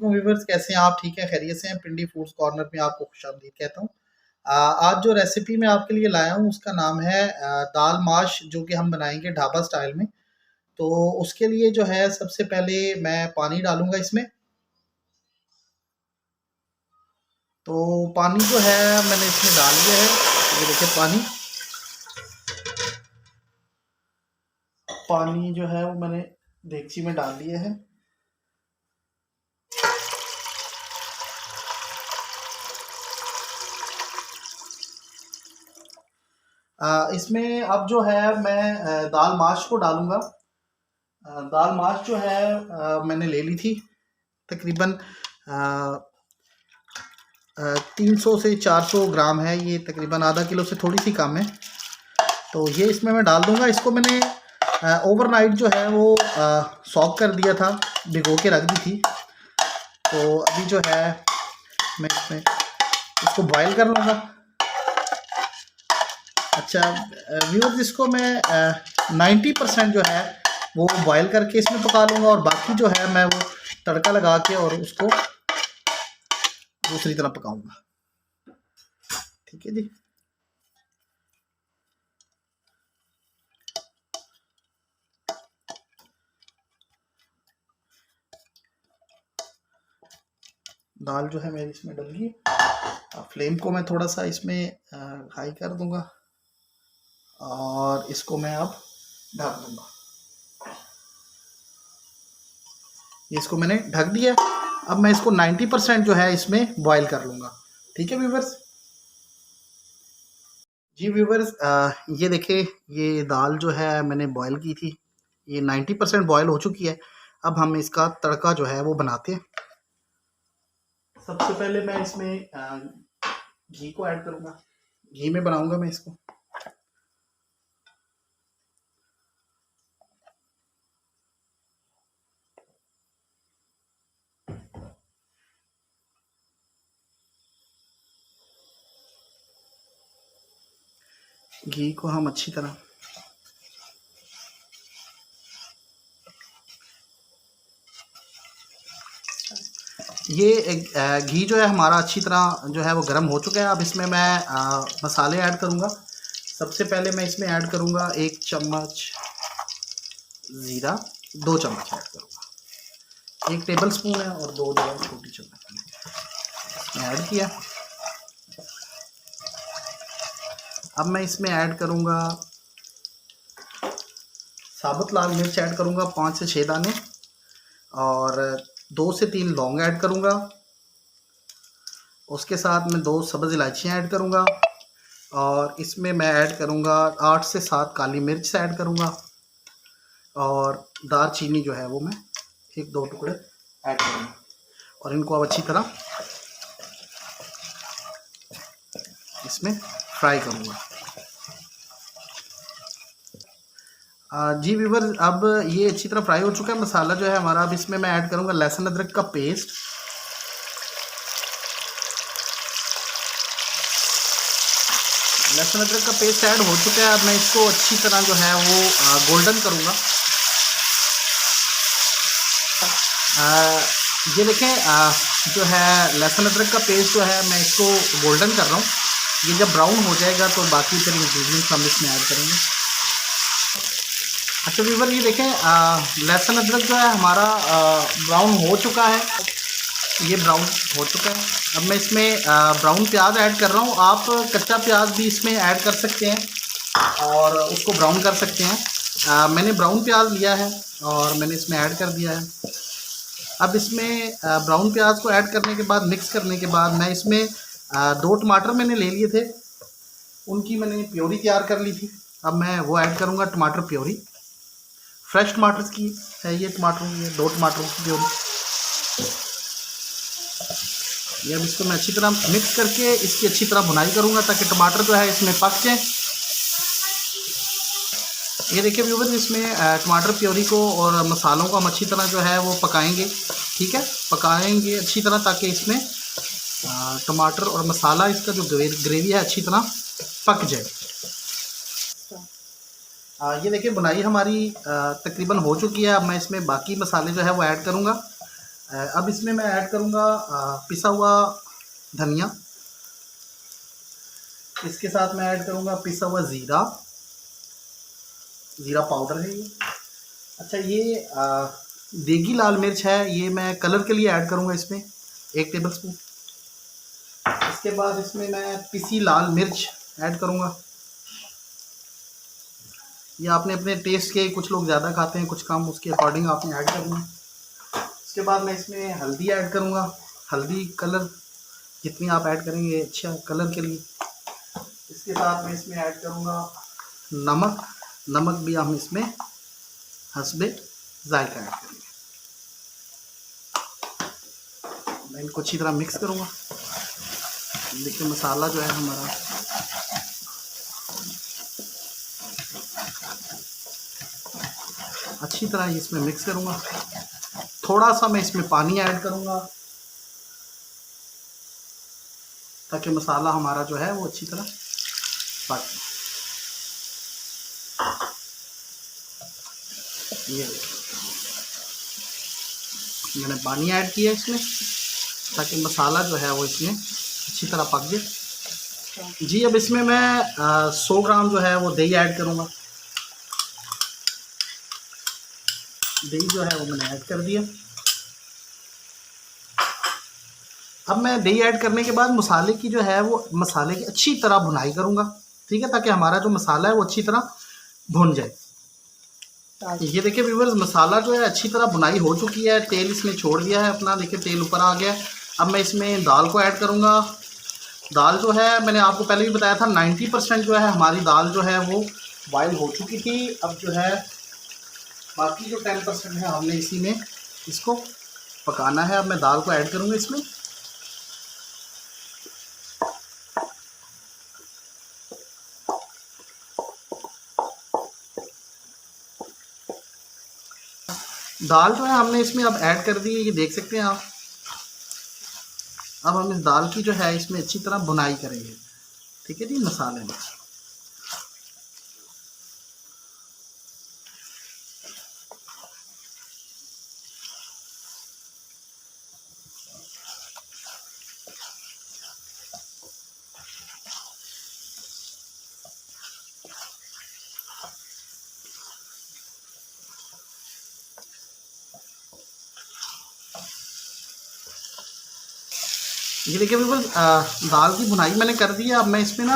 वालेकुम व्यूअर्स, कैसे हैं आप? ठीक हैं, खैरियत से हैं? पिंडी फूड्स कॉर्नर में आपको खुशामदीद कहता हूँ। आज जो रेसिपी मैं आपके लिए लाया हूँ उसका नाम है दाल माश, जो कि हम बनाएंगे ढाबा स्टाइल में। तो उसके लिए जो है सबसे पहले मैं पानी डालूंगा इसमें। तो पानी जो है मैंने इसमें डाल दिया है। ये देखिए पानी पानी जो है वो मैंने देगची में डाल दिया है। इसमें अब जो है मैं दाल माश को डालूंगा। दाल माश जो है मैंने ले ली थी तकरीबन 300 से 400 ग्राम है। ये तकरीबन आधा किलो से थोड़ी सी कम है। तो ये इसमें मैं डाल दूंगा। इसको मैंने ओवरनाइट जो है वो सॉक कर दिया था, भिगो के रख दी थी। तो अभी जो है मैं इसमें इसको बॉईल कर लूँगा। अच्छा व्यूअर्स, इसको मैं 90% जो है वो बॉईल करके इसमें पका लूँगा, और बाकी जो है मैं वो तड़का लगा के और उसको दूसरी तरफ पकाऊंगा। ठीक है जी। दाल जो है मेरी इसमें डल गई। फ्लेम को मैं थोड़ा सा इसमें हाई कर दूंगा और इसको मैं अब ढक दूंगा। इसको मैंने ढक दिया। अब मैं इसको 90% जो है इसमें बॉईल कर लूँगा। ठीक है व्यूवर्स। जी व्यूवर्स, ये देखिए, ये दाल जो है मैंने बॉईल की थी, ये 90% बॉईल हो चुकी है। अब हम इसका तड़का जो है वो बनाते हैं। सबसे पहले मैं इसमें घी को ऐड करूँगा। घी में बनाऊँगा मैं इसको। घी को हम अच्छी तरह ये घी जो है हमारा अच्छी तरह जो है वो गर्म हो चुका है। अब इसमें मैं मसाले ऐड करूँगा। सबसे पहले मैं इसमें ऐड करूँगा 1 चम्मच ज़ीरा, 2 चम्मच ऐड करूँगा। 1 टेबल स्पून है और 2 जो है छोटी चम्मच इसमें ऐड किया। अब मैं इसमें ऐड करूँगा साबुत लाल मिर्च ऐड करूँगा 5 से 6 दाने, और 2 से 3 लौंग ऐड करूँगा। उसके साथ मैं 2 सब्ज़ इलायचियाँ ऐड करूँगा, और इसमें मैं ऐड करूँगा 8 से 7 काली मिर्च ऐड करूँगा, और दालचीनी जो है वो मैं 1-2 टुकड़े ऐड करूँगा, और इनको अब अच्छी तरह इसमें फ्राई करूँगा। जी व्यूवर, अब ये अच्छी तरह फ्राई हो चुका है मसाला जो है हमारा। अब इसमें मैं ऐड करूँगा लहसुन अदरक का पेस्ट। लहसुन अदरक का पेस्ट ऐड हो चुका है। अब मैं इसको अच्छी तरह जो है वो गोल्डन करूँगा। ये देखें, जो है लहसुन अदरक का पेस्ट जो है मैं इसको गोल्डन कर रहा हूँ। ये जब ब्राउन हो जाएगा तो बाकी फिर इंग्रेडिएंट्स हम इसमें ऐड करेंगे। अच्छा व्यूवर, ये देखें, लहसुन अदरक जो है हमारा ब्राउन हो चुका है। ये ब्राउन हो चुका है। अब मैं इसमें ब्राउन प्याज ऐड कर रहा हूँ। आप कच्चा प्याज भी इसमें ऐड कर सकते हैं और उसको ब्राउन कर सकते हैं। मैंने ब्राउन प्याज लिया है और मैंने इसमें ऐड कर दिया है। अब इसमें ब्राउन प्याज को ऐड करने के बाद, मिक्स करने के बाद, मैं इसमें 2 टमाटर मैंने ले लिए थे, उनकी मैंने प्योरी तैयार कर ली थी। अब मैं वो ऐड करूँगा, टमाटर प्योरी। फ्रेश टमाटर की है ये, टमाटरों की है, 2 टमाटरों की प्योरी। ये अब इसको मैं अच्छी तरह मिक्स करके इसकी अच्छी तरह भुनाई करूँगा ताकि टमाटर जो है इसमें पक जाए। ये देखिए व्यूअर्स, इसमें टमाटर प्योरी को और मसालों को हम अच्छी तरह जो है वो पकाएंगे। ठीक है, पकाएंगे अच्छी तरह ताकि इसमें टमाटर और मसाला, इसका जो ग्रेवी है, अच्छी तरह पक जाए। ये देखिए, बुनाई हमारी तकरीबन हो चुकी है। अब मैं इसमें बाकी मसाले जो है वो ऐड करूँगा। अब इसमें मैं ऐड करूँगा पिसा हुआ धनिया। इसके साथ मैं ऐड करूँगा पिसा हुआ ज़ीरा, ज़ीरा पाउडर है ये। अच्छा ये देगी लाल मिर्च है, ये मैं कलर के लिए ऐड करूँगा इसमें 1 टेबलस्पून। इसके बाद इसमें मैं पिसी लाल मिर्च ऐड करूँगा। ये आपने अपने टेस्ट के, कुछ लोग ज़्यादा खाते हैं कुछ कम, उसके अकॉर्डिंग आपने ऐड करना है। इसके बाद मैं इसमें हल्दी ऐड करूँगा। हल्दी कलर जितनी आप ऐड करेंगे अच्छा कलर के लिए। इसके साथ मैं इसमें ऐड करूँगा नमक। नमक भी हम इसमें हस्बे जायका ऐड करेंगे। मैं इनको अच्छी तरह मिक्स करूँगा। देखिए मसाला जो है हमारा अच्छी तरह इसमें मिक्स करूँगा। थोड़ा सा मैं इसमें पानी ऐड करूँगा ताकि मसाला हमारा जो है वो अच्छी तरह पक। ये मैंने पानी ऐड किया इसमें ताकि मसाला जो है वो इसमें अच्छी तरह पक जाए। जी अब इसमें मैं 100 ग्राम जो है वो दही ऐड करूँगा। दही जो है वो मैंने ऐड कर दिया। अब मैं दही ऐड करने के बाद मसाले की जो है वो मसाले की अच्छी तरह भुनाई करूँगा, ठीक है, ताकि हमारा जो मसाला है वो अच्छी तरह भुन जाए। ये देखिए व्यूअर्स मसाला जो है अच्छी तरह भुनाई हो चुकी है, तेल इसने छोड़ दिया है अपना, देखिए तेल ऊपर आ गया है। अब मैं इसमें दाल को ऐड करूँगा। दाल जो है मैंने आपको पहले भी बताया था 90% जो है हमारी दाल जो है वो बॉयल हो चुकी थी। अब जो है बाकी जो 10% है हमने इसी में इसको पकाना है। अब मैं दाल को ऐड करूँगा इसमें। दाल जो है हमने इसमें अब ऐड कर दी है, ये देख सकते हैं आप। अब हम इस दाल की जो है इसमें अच्छी तरह भुनाई करेंगे, ठीक है जी, मसाले में। ये देखिए बिल्कुल दाल की भुनाई मैंने कर दी है। अब मैं इसमें ना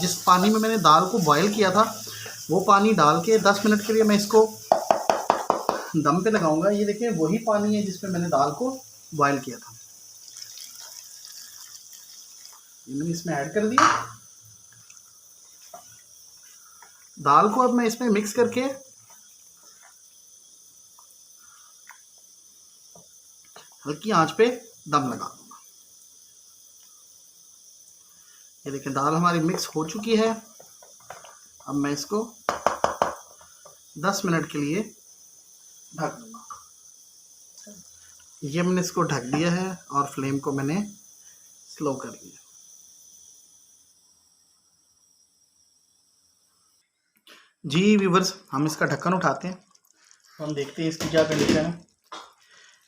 जिस पानी में मैंने दाल को बॉयल किया था वो पानी डाल के 10 मिनट के लिए मैं इसको दम पे लगाऊंगा। ये देखिए वही पानी है जिसमें मैंने दाल को बॉयल किया था, ये मैंने इसमें ऐड कर दिया। दाल को अब मैं इसमें मिक्स करके हल्की आंच पे दम लगा दूंगा। ये देखिए दाल हमारी मिक्स हो चुकी है। अब मैं इसको 10 मिनट के लिए ढक दूंगा। ये मैंने इसको ढक दिया है और फ्लेम को मैंने स्लो कर दिया। जी व्यूवर्स हम इसका ढक्कन उठाते हैं तो हम देखते हैं इसकी क्या कंडीशन है।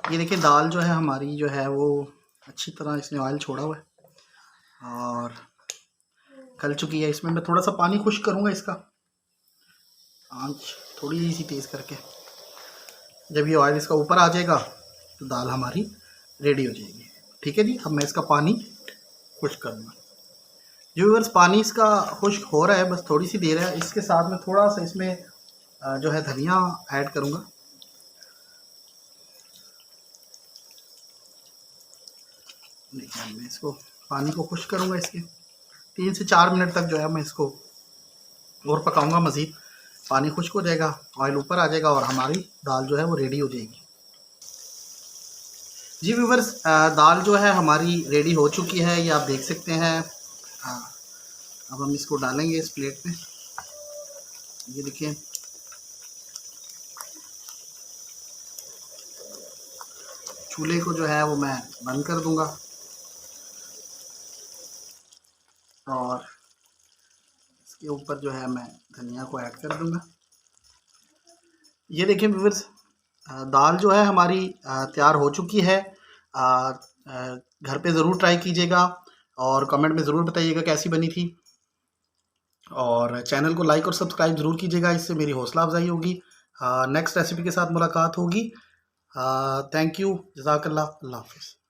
ये देखिए दाल जो है हमारी जो है वो अच्छी तरह इसने ऑयल छोड़ा हुआ है और गल चुकी है। इसमें मैं थोड़ा सा पानी खुश्क करूँगा, इसका आंच थोड़ी सी तेज़ करके। जब ये ऑयल इसका ऊपर आ जाएगा तो दाल हमारी रेडी हो जाएगी, ठीक है जी। अब मैं इसका पानी खुश्क करूँगा। जो व्यूअर्स पानी इसका खुश्क हो रहा है, बस थोड़ी सी देर है। इसके साथ में थोड़ा सा इसमें जो है धनिया ऐड करूँगा। देखिए मैं इसको पानी को खुश्क करूँगा, इसके 3 से 4 मिनट तक जो है मैं इसको और पकाऊंगा मज़ीद। पानी खुश्क हो जाएगा, ऑयल ऊपर आ जाएगा और हमारी दाल जो है वो रेडी हो जाएगी। जी व्यूअर्स दाल जो है हमारी रेडी हो चुकी है, ये आप देख सकते हैं। अब हम इसको डालेंगे इस प्लेट में। ये देखिए चूल्हे को जो है वो मैं बंद कर दूंगा और इसके ऊपर जो है मैं धनिया को ऐड कर दूंगा। ये देखिए व्यूअर्स दाल जो है हमारी तैयार हो चुकी है। घर पे ज़रूर ट्राई कीजिएगा और कमेंट में ज़रूर बताइएगा कैसी बनी थी। और चैनल को लाइक और सब्सक्राइब ज़रूर कीजिएगा, इससे मेरी हौसला अफजाई होगी। नेक्स्ट रेसिपी के साथ मुलाकात होगी। थैंक यू, जज़ाकल्लाह, अल्लाह हाफ़िज़।